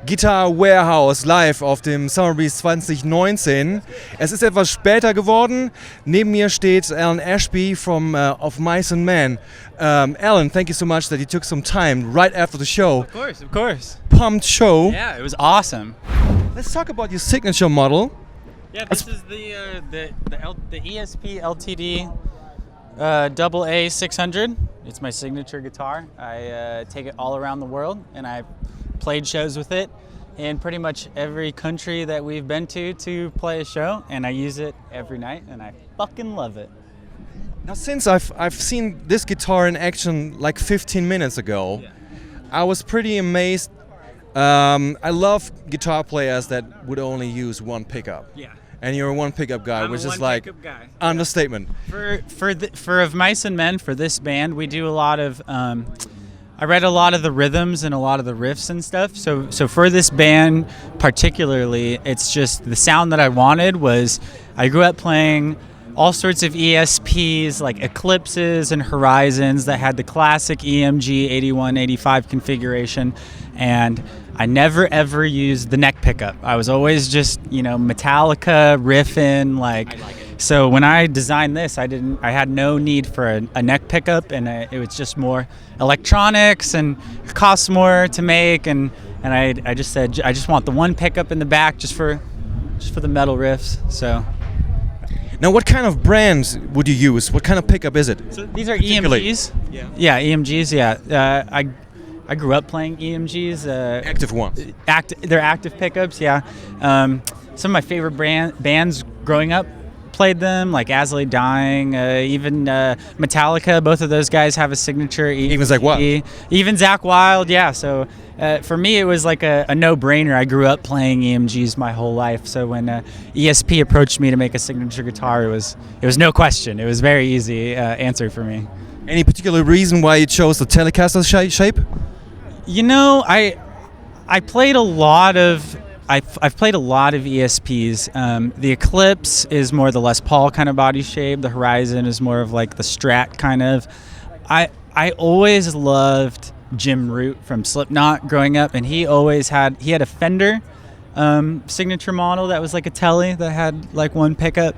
Guitar Warehouse live auf dem Summerbreeze 2019. Es ist etwas später geworden. Neben mir steht Alan Ashby of Mice and Men. Alan, thank you so much that you took some time right after the show. Of course. Pumped show. Yeah, it was awesome. Let's talk about your signature model. Yeah, this is the ESP LTD AA 600. It's my signature guitar. I take it all around the world, and I played shows with it in pretty much every country that we've been to play a show, and I use it every night, and I fucking love it. Now, since I've seen this guitar in action like 15 minutes ago, yeah. I was pretty amazed. I love guitar players that would only use one pickup. Yeah. And you're a one pickup guy, I'm which a is like guy. understatement. For Of Mice and Men, for this band, we do a lot of. I read a lot of the rhythms and a lot of the riffs and stuff. So for this band particularly, it's just the sound that I wanted was. I grew up playing all sorts of ESPs like Eclipses and Horizons that had the classic EMG 81, 85 configuration, and I never ever used the neck pickup. I was always just, Metallica riffing like. So when I designed this, I had no need for a neck pickup, and it was just more electronics, and it costs more to make, and I just said I just want the one pickup in the back just for the metal riffs. So. Now, what kind of brands would you use? What kind of pickup is it? So these are EMGs. Yeah, EMGs. Yeah, I grew up playing EMGs. Active ones. They're active pickups. Yeah. Some of my favorite bands growing up played them, like As I Lay Dying, even Metallica. Both of those guys have a signature. Even Zakk Wylde. Even Zakk Wylde. Yeah. So for me, it was like a no-brainer. I grew up playing EMGs my whole life. So when ESP approached me to make a signature guitar, it was no question. It was very easy answer for me. Any particular reason why you chose the Telecaster shape? I played a lot of. I've played a lot of ESPs. The Eclipse is more the Les Paul kind of body shape. The Horizon is more of like the Strat kind of. I always loved Jim Root from Slipknot growing up, and he had a Fender signature model that was like a Tele that had like one pickup,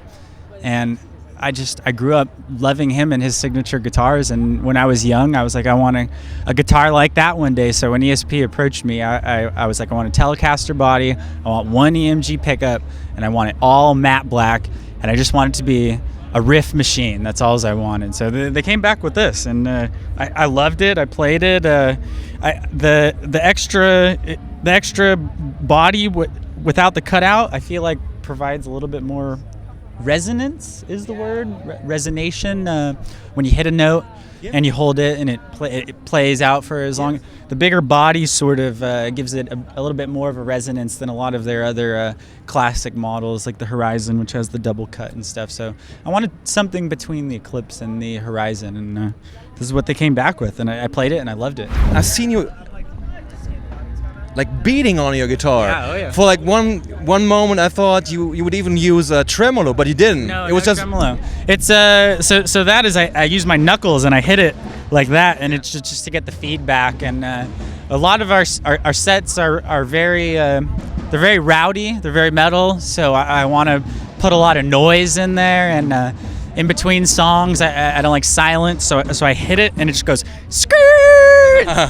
and I grew up loving him and his signature guitars, and when I was young, I was like, I want a guitar like that one day. So when ESP approached me, I was like, I want a Telecaster body, I want one EMG pickup, and I want it all matte black, and I just want it to be a riff machine. That's all I wanted. So they came back with this, and I loved it. I played it. The extra body without the cutout, I feel like provides a little bit more. Resonance is the word. Resonation. When you hit a note and you hold it and it plays out for as long. The bigger body sort of gives it a little bit more of a resonance than a lot of their other classic models, like the Horizon, which has the double cut and stuff. So I wanted something between the Eclipse and the Horizon, and this is what they came back with. And I played it and I loved it. I've seen you like beating on your guitar. Yeah, oh yeah. For like one moment I thought you would even use a tremolo, but you didn't. No, it was just tremolo. It's so that is I use my knuckles and I hit it like that, and it's just to get the feedback. And a lot of our sets are very they're very rowdy, they're very metal. So I want to put a lot of noise in there, and in between songs I don't like silence, so I hit it and it just goes skirt.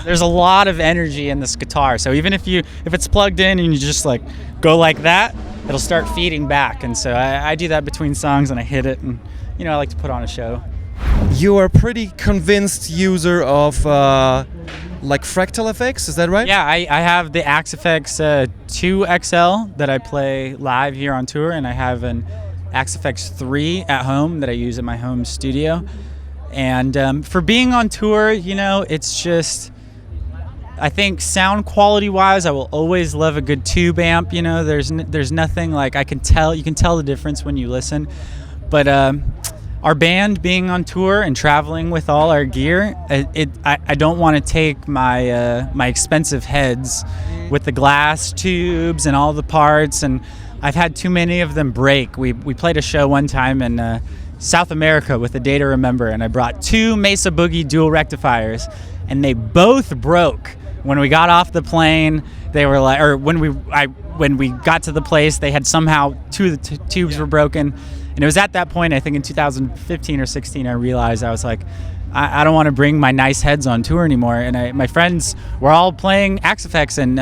There's a lot of energy in this guitar, so even if it's plugged in and you just like go like that, it'll start feeding back. And so I do that between songs, and I hit it, and I like to put on a show. You are a pretty convinced user of like fractal effects, is that right? Yeah, I have the Axe FX 2XL that I play live here on tour, and I have an Axe FX 3 at home that I use at my home studio. And for being on tour, it's just, I think sound quality wise, I will always love a good tube amp. There's nothing like you can tell the difference when you listen. But our band being on tour and traveling with all our gear, I don't want to take my my expensive heads with the glass tubes and all the parts, and I've had too many of them break. We played a show one time in South America with A Day to Remember, and I brought 2 Mesa Boogie dual rectifiers, and they both broke when we got off the plane. They were like, or when we got to the place, they had somehow 2 of the tubes were broken. And it was at that point, I think in 2015 or 16, I realized I was like, I don't want to bring my nice heads on tour anymore. And my friends were all playing Axe Effects and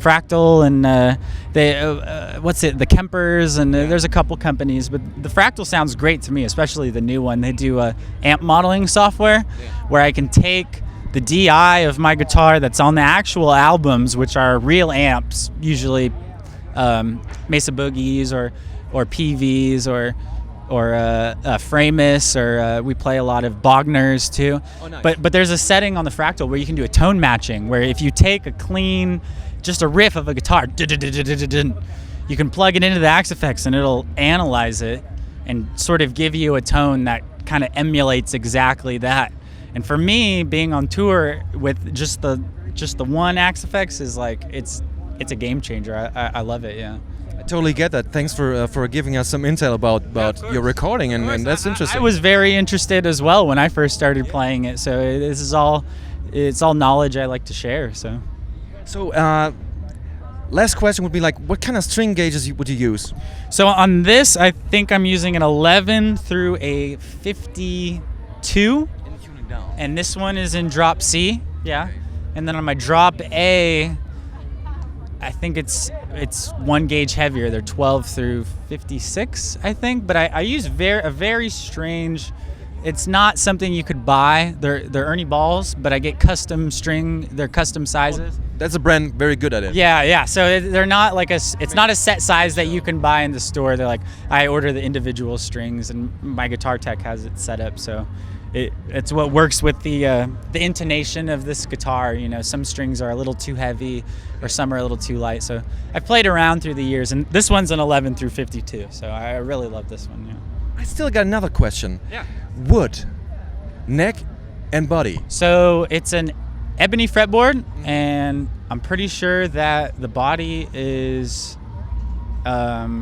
Fractal and the Kempers, and there's a couple companies, but the Fractal sounds great to me, especially the new one. They do amp modeling software where I can take the DI of my guitar that's on the actual albums, which are real amps, usually Mesa Boogies or PVs or Framus, or we play a lot of Bogners too. Oh, nice. But there's a setting on the Fractal where you can do a tone matching, where if you take a clean, just a riff of a guitar, you can plug it into the Axe Effects and it'll analyze it and sort of give you a tone that kind of emulates exactly that. And for me, being on tour with just the one Axe Effects is like, it's a game changer. I love it. Yeah. I totally get that. Thanks for giving us some intel about your recording, and that's interesting. I was very interested as well when I first started playing it. So it's all knowledge I like to share. So last question would be like, what kind of string gauges would you use? So on this, I think I'm using an 11 through a 52. And this one is in drop C, yeah. Okay. And then on my drop A, I think it's 1 gauge heavier. They're 12 through 56, I think. But I use a very strange. It's not something you could buy. They're Ernie balls, but I get custom string. They're custom sizes. That's a brand very good at it. Yeah. So they're not like it's not a set size that you can buy in the store. They're like, I order the individual strings, and my guitar tech has it set up so. It's what works with the intonation of this guitar. You know, some strings are a little too heavy, or some are a little too light. So I've played around through the years, and this one's an 11 through 52. So I really love this one. Yeah. I still got another question. Yeah. Wood, neck, and body. So it's an ebony fretboard, and I'm pretty sure that the body is, not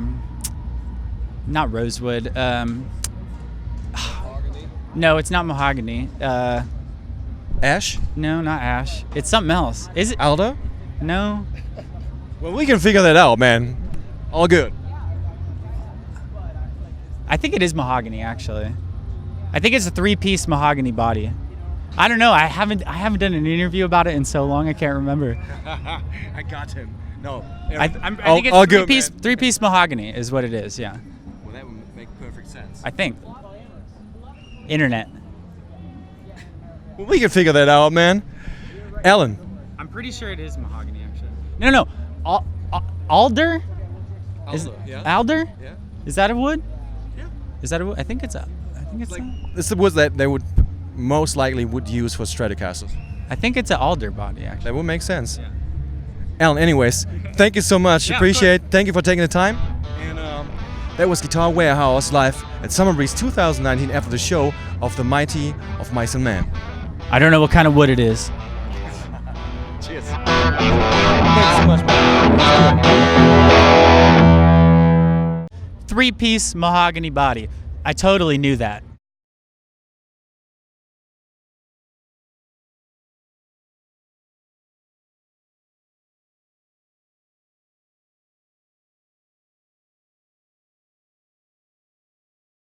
rosewood. No, it's not mahogany. Ash? No, not ash. It's something else. Is it? Alder? No. Well, we can figure that out, man. All good. I think it is mahogany, actually. I think it's a 3-piece mahogany body. I don't know. I haven't done an interview about it in so long. I can't remember. I got him. No. I think it's three-piece mahogany is what it is. Yeah. Well, that would make perfect sense. I think. Internet. Well, we can figure that out, man. Alan. I'm pretty sure it is mahogany, actually. No. Alder? Alder? Yeah. Is that a wood? Yeah. Is that a wood? I think it's it's the wood that they would most likely would use for Stratocasters. I think it's an alder body, actually. That would make sense. Yeah. Alan, anyways, thank you so much. Yeah, appreciate it. Thank you for taking the time. And that was Guitar Warehouse live at Summerbreeze 2019 after the show of the Mighty of Mice and Men. I don't know what kind of wood it is. Cheers. Thanks so much, man. 3-piece mahogany body. I totally knew that.